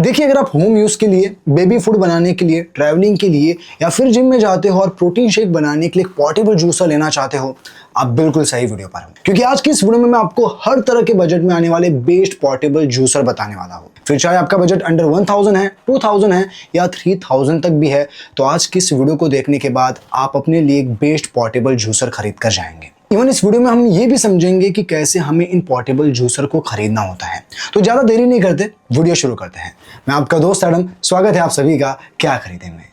देखिए, अगर आप होम यूज के लिए, बेबी फूड बनाने के लिए, ट्रैवलिंग के लिए या फिर जिम में जाते हो और प्रोटीन शेक बनाने के लिए पोर्टेबल जूसर लेना चाहते हो, आप बिल्कुल सही वीडियो पर हो। क्योंकि आज की इस वीडियो में मैं आपको हर तरह के बजट में आने वाले बेस्ट पोर्टेबल जूसर बताने वाला हूँ। फिर चाहे आपका बजट अंडर 1000 है, 2000 है या 3000 तक भी है, तो आज की इस वीडियो को देखने के बाद आप अपने लिए एक बेस्ट पोर्टेबल जूसर खरीद कर जाएंगे। इवन इस वीडियो में हम ये भी समझेंगे कि कैसे हमें इन पोर्टेबल जूसर को खरीदना होता है। तो ज्यादा देरी नहीं करते, वीडियो शुरू करते हैं। मैं आपका दोस्त एडम, स्वागत है आप सभी का क्या खरीदें में।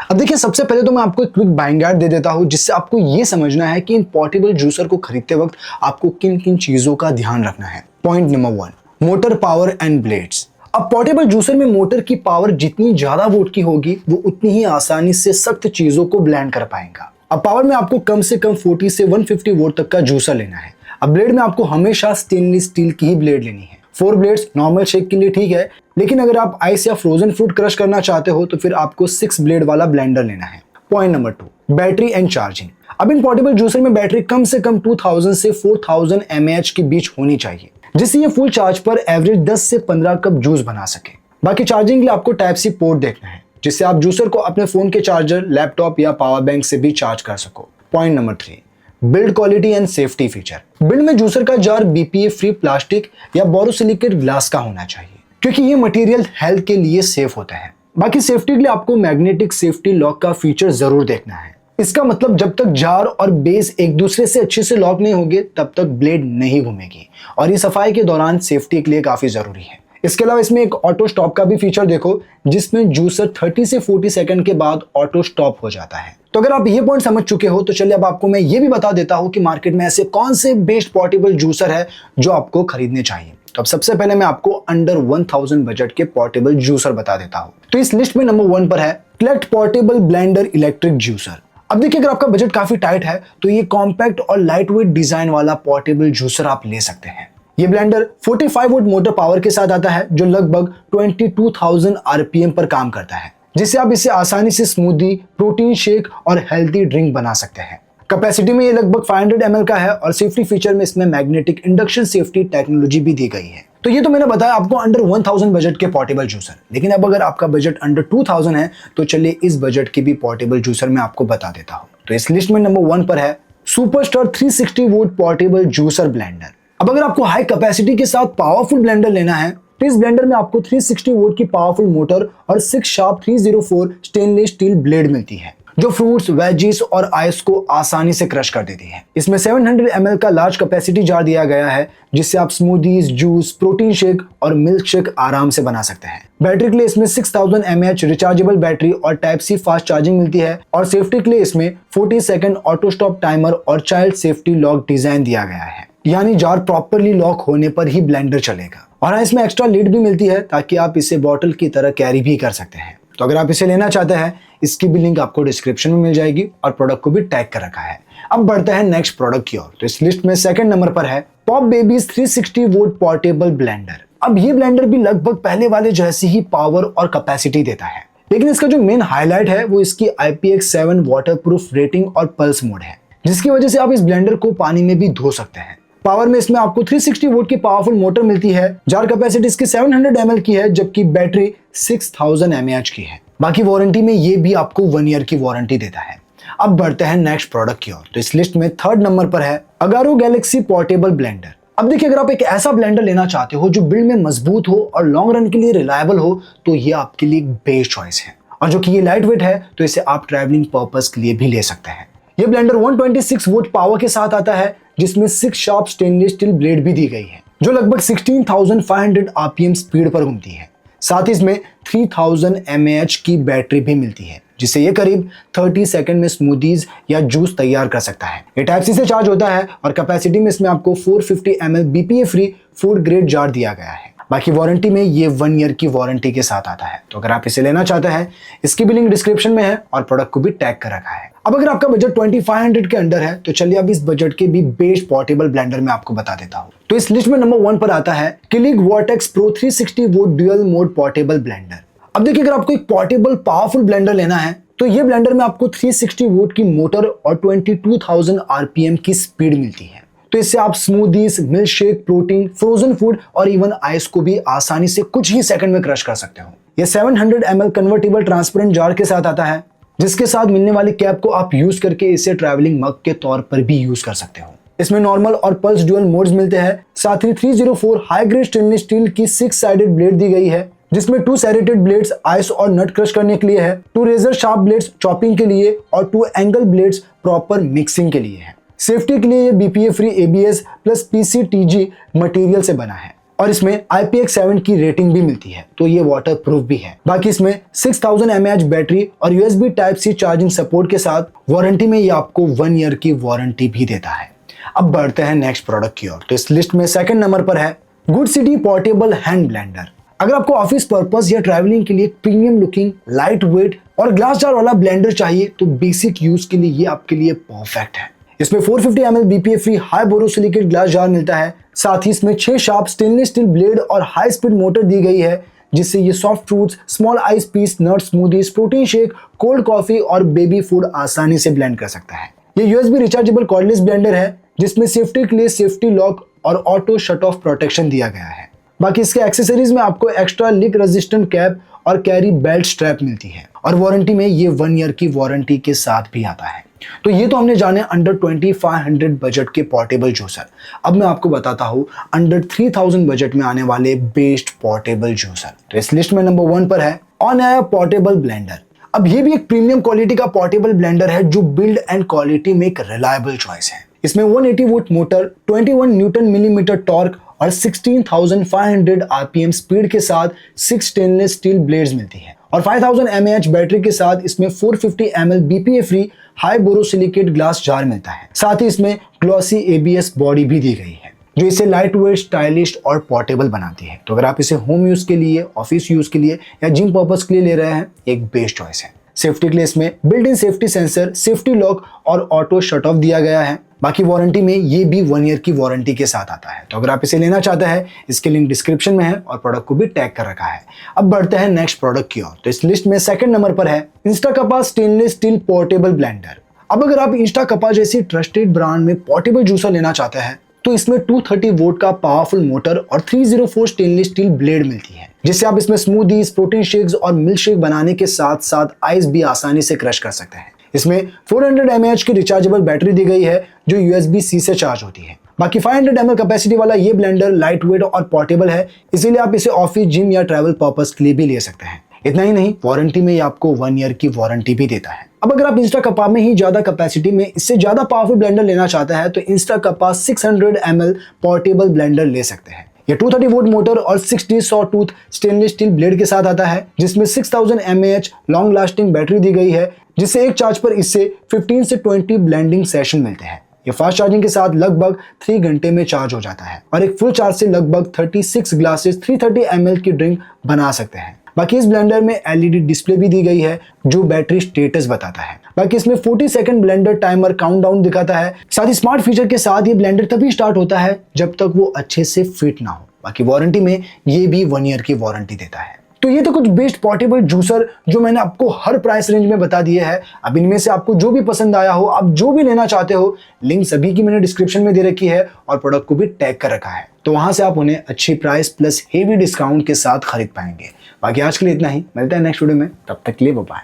अब देखिए, सबसे पहले तो मैं आपको एक क्विक बाइंग गाइड दे देता हूं, जिससे आपको ये समझना है कि इन पोर्टेबल जूसर को खरीदते वक्त आपको किन किन चीजों का ध्यान रखना है। Point number 1, motor power and blades. अब पोर्टेबल जूसर में मोटर की पावर जितनी ज्यादा वोट की होगी, वो उतनी ही आसानी से सख्त चीजों को ब्लेंड कर पाएगा। अब पावर में आपको कम से कम 40 से 150 वोट तक का जूसर लेना है। अब ब्लेड में आपको हमेशा स्टेनलेस स्टील की ही ब्लेड लेनी है। 4 ब्लेड्स नॉर्मल शेक के लिए ठीक है, लेकिन अगर आप आइस या फ्रोजन फ्रूट क्रश करना चाहते हो तो फिर आपको 6 ब्लेड वाला ब्लेंडर लेना है। Point number 2, battery and charging. अब इन पोर्टेबल जूसर में बैटरी कम से कम 2000 से 4000 mAh के बीच होनी चाहिए, जिससे ये फुल चार्ज पर एवरेज 10 से 15 कप जूस बना सके। बाकी चार्जिंग के लिए आपको टाइप सी पोर्ट देखना है, जिससे आप जूसर को अपने फोन के चार्जर, लैपटॉप या पावर बैंक से भी चार्ज कर सको। Point number 3, build quality and safety feature. Build में जूसर का जार BPA फ्री प्लास्टिक या बोरोसिलिकेट ग्लास का होना चाहिए, क्योंकि ये मटेरियल हेल्थ के लिए सेफ होता है। बाकी सेफ्टी के लिए आपको मैग्नेटिक सेफ्टी लॉक का फीचर जरूर देखना है। इसका मतलब जब तक जार और बेस एक दूसरे से अच्छे से लॉक नहीं होंगे, तब तक ब्लेड नहीं घूमेगी, और ये सफाई के दौरान सेफ्टी के लिए काफी जरूरी है। इसके अलावा इसमें एक ऑटो स्टॉप का भी फीचर देखो, जिसमें जूसर 30 से 40 सेकंड के बाद ऑटो स्टॉप हो जाता है। तो अगर आप ये पॉइंट समझ चुके हो, तो चलिए अब आपको मैं ये भी बता देता हूं कि मार्केट में ऐसे कौन से बेस्ट पोर्टेबल जूसर है जो आपको खरीदने चाहिए। तो अब सबसे पहले मैं आपको अंडर 1000 बजट के पोर्टेबल जूसर बता देता हूं। तो इस लिस्ट में नंबर 1 पर है collect portable blender electric juicer. अब देखिए, अगर आपका बजट काफी टाइट है तो ये कॉम्पैक्ट और लाइट वेट डिजाइन वाला पोर्टेबल जूसर आप ले सकते हैं। ये ब्लेंडर 45 वोल्ट मोटर पावर के साथ आता है, जो लगभग 22,000 RPM पर काम करता है, जिससे आप इसे आसानी से स्मूदी, प्रोटीन शेक और हेल्थी ड्रिंक बना सकते हैं। कैपेसिटी में ये लगभग 500 ml का है और सेफ्टी फीचर में इसमें मैग्नेटिक इंडक्शन सेफ्टी टेक्नोलॉजी भी दी गई है। तो ये तो मैंने बताया आपको अंडर 1000 बजट के पोर्टेबल जूसर। लेकिन अब अगर आपका बजट अंडर 2000 है, तो चलिए इस बजट के भी पोर्टेबल जूसर मैं आपको बता देता हूँ। तो इस लिस्ट में नंबर 1 पर है superstar 360 volt portable juicer blender. अब अगर आपको हाई कैपेसिटी के साथ पावरफुल ब्लेंडर लेना है, तो इस ब्लेंडर में आपको 360 वोल्ट की पावरफुल मोटर और 6 शार्प 304 स्टेनलेस स्टील ब्लेड मिलती है, जो फ्रूट्स, वेजीज और आइस को आसानी से क्रश कर देती है। इसमें 700 ml का लार्ज कैपेसिटी जार दिया गया है, जिससे आप स्मूदीज, जूस, प्रोटीन शेक और मिल्क शेक आराम से बना सकते हैं। बैटरी के लिए इसमें 6000 mAh रिचार्जेबल बैटरी और टाइप सी फास्ट चार्जिंग मिलती है, और सेफ्टी के लिए इसमें 40 सेकंड ऑटो स्टॉप टाइमर और चाइल्ड सेफ्टी लॉक डिजाइन दिया गया है, यानी जार प्रॉपरली लॉक होने पर ही ब्लेंडर चलेगा। और हाँ, इसमें एक्स्ट्रा लिड भी मिलती है, ताकि आप इसे बॉटल की तरह कैरी भी कर सकते हैं। तो अगर आप इसे लेना चाहते हैं, इसकी भी लिंक आपको डिस्क्रिप्शन में मिल जाएगी और प्रोडक्ट को भी टैग कर रखा है। अब बढ़ते हैं नेक्स्ट प्रोडक्ट की ओर। तो इस लिस्ट में सेकंड नंबर पर है pop babies 360 volt portable blender. अब ये ब्लेंडर भी लगभग पहले वाले जैसी ही पावर और कैपेसिटी देता है, लेकिन इसका जो मेन हाईलाइट है वो इसकी IPX7 वाटरप्रूफ रेटिंग और पल्स मोड है, जिसकी वजह से आप इस ब्लेंडर को पानी में भी धो सकते हैं। पावर में इसमें आपको 360 वोल्ट की पावरफुल मोटर मिलती है। जार कैपेसिटी इसकी 700 ml की है, जबकि बैटरी 6000 mAh की है। बाकी वारंटी में ये भी आपको 1 ईयर की वारंटी देता है। अब बढ़ते हैं नेक्स्ट प्रोडक्ट की ओर। तो इस लिस्ट में थर्ड नंबर पर है अगारो गैलेक्सी पोर्टेबल ब्लेंडर। अब देखिए, अगर आप एक ऐसा ब्लेंडर लेना चाहते हो जो बिल्ड में मजबूत हो और लॉन्ग रन के लिए रिलायबल हो, तो ये आपके लिए एक बेस्ट चॉइस है। और जो कि ये लाइट वेट है, तो इसे आप ट्रैवलिंग पर्पस के लिए भी ले सकते हैं। ये ब्लेंडर 126 वोल्ट पावर के साथ आता है, जिसमें 6 शार्प स्टेनलेस स्टील ब्लेड भी दी गई है, जो लगभग 16,500 RPM स्पीड पर घूमती है। साथ ही इसमें 3000 mAh की बैटरी भी मिलती है, जिससे ये करीब 30 सेकंड में स्मूदीज या जूस तैयार कर सकता है। ये टाइप सी से चार्ज होता है, और कैपेसिटी में इसमें आपको 450 ml BPA free food grade jar दिया गया है। बाकी वारंटी में ये 1 ईयर की वारंटी के साथ आता है। तो अगर आप इसे लेना चाहते हैं, इसकी भी लिंक डिस्क्रिप्शन में है और प्रोडक्ट को भी टैग कर रखा है। अब अगर आपका बजट 2500 के अंडर है, तो चलिए अब इस बजट के भी बेस्ट पोर्टेबल ब्लेंडर में आपको बता देता हूं। तो इस लिस्ट में नंबर 1 पर आता है किलिग vertex pro 360 volt dual mode portable blender. अब देखिए, अगर आपको एक पोर्टेबल पावरफुल ब्लेंडर लेना है, तो ये ब्लेंडर में आपको 360 वोल्ट की मोटर और 22,000 आरपीएम की स्पीड मिलती है। तो इससे आप smoothies, milk shake, protein, frozen food और इवन आइस को भी आसानी से कुछ ही सेकंड में क्रश कर सकते हो। ये 700 ml कन्वर्टेबल ट्रांसपेरेंट जार के साथ आता है, जिसके साथ मिलने वाली कैप को आप यूज करके इसे ट्रैवलिंग मग के तौर पर भी यूज कर सकते हो। इसमें नॉर्मल और पल्स ड्यूअल मोड्स मिलते हैं। साथ ही 304 हाई ग्रेड स्टेनलेस स्टील की 6 साइडेड ब्लेड दी गई है, जिसमें 2 सेरेटेड ब्लेड्स आइस और नट क्रश करने के लिए है, 2 रेजर शार्प ब्लेड्स चॉपिंग के लिए और 2 एंगल ब्लेड्स प्रॉपर मिक्सिंग के लिए है। सेफ्टी के लिए ये BPA free ABS plus PCTG material से बना है और इसमें IPX7 की रेटिंग भी मिलती है, तो ये वाटर प्रूफ भी है। बाकी इसमें 6000 mAh बैटरी और USB Type-C चार्जिंग सपोर्ट के साथ वारंटी में ये आपको 1 ईयर की वारंटी भी देता है। अब बढ़ते हैं नेक्स्ट प्रोडक्ट की ओर। तो इस लिस्ट में सेकंड नंबर पर है good city portable hand blender. अगर आपको ऑफिस पर्पस या ट्रैवलिंग के लिए प्रीमियम लुकिंग, लाइट वेट और ग्लास जार वाला ब्लेंडर चाहिए तो बेसिक यूज के लिए ये आपके लिए परफेक्ट है। इसमें 450 ml BPA free high borosilicate glass jar मिलता है। साथ ही इसमें 6 शार्प स्टेनलेस स्टील ब्लेड और हाई स्पीड मोटर दी गई है, जिससे ये soft fruits, small ice piece, nut smoothies, protein shake, cold coffee और बेबी फूड आसानी से ब्लेंड कर सकता है। ये USB रिचार्जेबल कॉर्डलेस ब्लेंडर है, जिसमें सेफ्टी के लिए सेफ्टी लॉक और ऑटो शट ऑफ प्रोटेक्शन दिया गया है। बाकी इसके एक्सेसरीज में आपको एक्स्ट्रा लीक रेजिस्टेंट कैप और कैरी बेल्ट स्ट्रैप मिलती है और वारंटी में ये 1 ईयर की वारंटी के साथ भी आता है। तो ये तो हमने जाने अंडर 2500 बजट के पोर्टेबल जूसर। अब मैं आपको बताता हूँ अंडर 3000 बजट में आने वाले बेस्ट पोर्टेबल जूसर। तो इस लिस्ट में नंबर 1 पर है ऑनएयर पोर्टेबल ब्लेंडर। अब ये भी एक प्रीमियम क्वालिटी का पोर्टेबल ब्लेंडर है जो बिल्ड एंड क्वालिटी में एक रिलायबल चॉइस है। इसमें 180 volt motor, 21 Newton millimetre torque और 16,500 आरपीएम स्पीड के साथ 6 स्टेनलेस स्टील ब्लेड्स मिलती है और 5000 mAh बैटरी के साथ इसमें 450 ml BPA free high borosilicate glass jar मिलता है। साथ ही इसमें ग्लॉसी ABS बॉडी भी दी गई है, जो इसे लाइट वेट, स्टाइलिश और पोर्टेबल बनाती है। तो अगर आप इसे होम यूज के लिए, ऑफिस यूज के लिए या जिम पर्पस के लिए ले रहे हैं, एक बेस्ट चॉइस है। सेफ्टी के लिए इसमें built in safety sensor, safety lock और ऑटो शट ऑफ दिया गया है। बाकी वारंटी में ये भी 1 ईयर की वारंटी के साथ आता है। तो अगर आप इसे लेना चाहते हैं, इसके लिंक डिस्क्रिप्शन में है और प्रोडक्ट को भी टैग कर रखा है। अब बढ़ते हैं नेक्स्ट प्रोडक्ट की ओर। तो इस लिस्ट में सेकंड नंबर पर है इंस्टाकपा स्टेनलेस स्टील पोर्टेबल ब्लेंडर। अब अगर आप इंस्टाकपा जैसी ट्रस्टेड ब्रांड में पोर्टेबल जूसर लेना चाहते हैं तो इसमें 230 वोल्ट का पावरफुल मोटर और 304 स्टेनलेस स्टील ब्लेड मिलती है, जिससे आप इसमें स्मूदीज, प्रोटीन शेक्स और मिल्क शेक बनाने के साथ साथ आइस भी आसानी से क्रश कर सकते हैं। इसमें 400 mAh की रिचार्जेबल बैटरी दी गई है जो USB-C से चार्ज होती है। बाकी 500 ml कैपेसिटी वाला ये ब्लेंडर लाइट वेट और पोर्टेबल है, इसीलिए आप इसे ऑफिस, जिम या ट्रैवल पर्पस के लिए भी ले सकते हैं। इतना ही नहीं, वारंटी में ये आपको 1 ईयर की वारंटी भी देता है। अब अगर आप इंस्टाकपा में ही ज्यादा कैपेसिटी में इससे ज्यादा पावरफुल ब्लेंडर लेना चाहते हैं तो इंस्टाकपा 600 ml पोर्टेबल ब्लेंडर ले सकते हैं। ये 230 वोल्ट मोटर और 6D saw tooth stainless steel blade के साथ आता है, जिसमें 6000 mAh लॉन्ग लास्टिंग बैटरी दी गई है, जिससे एक चार्ज पर इससे 15 से 20 ब्लेंडिंग सेशन मिलते हैं। ये फास्ट चार्जिंग के साथ लगभग 3 घंटे में चार्ज हो जाता है और एक फुल चार्ज से लगभग 36 ग्लासेस 330 ml की ड्रिंक बना सकते हैं। बाकी इस ब्लेंडर में LED डिस्प्ले भी दी गई है जो बैटरी स्टेटस बताता है। बाकी इसमें 40 सेकंड ब्लेंडर टाइमर काउंटडाउन दिखाता है। साथ ही स्मार्ट फीचर के साथ ये ब्लेंडर तभी स्टार्ट होता है जब तक वो अच्छे से फिट ना हो। बाकी वारंटी में ये भी 1 ईयर की वारंटी देता है। तो ये तो कुछ बेस्ट पोर्टेबल जूसर जो मैंने आपको हर प्राइस रेंज में बता दिए हैं। अब इनमें से आपको जो भी पसंद आया हो, आप जो भी लेना चाहते हो, लिंक सभी की मैंने डिस्क्रिप्शन में दे रखी है और प्रोडक्ट को भी टैग कर रखा है, तो वहां से आप उन्हें अच्छी प्राइस प्लस हेवी डिस्काउंट के साथ खरीद पाएंगे। बाकी आज के लिए इतना ही, मिलता है नेक्स्ट वीडियो में, तब तक के लिए बाय।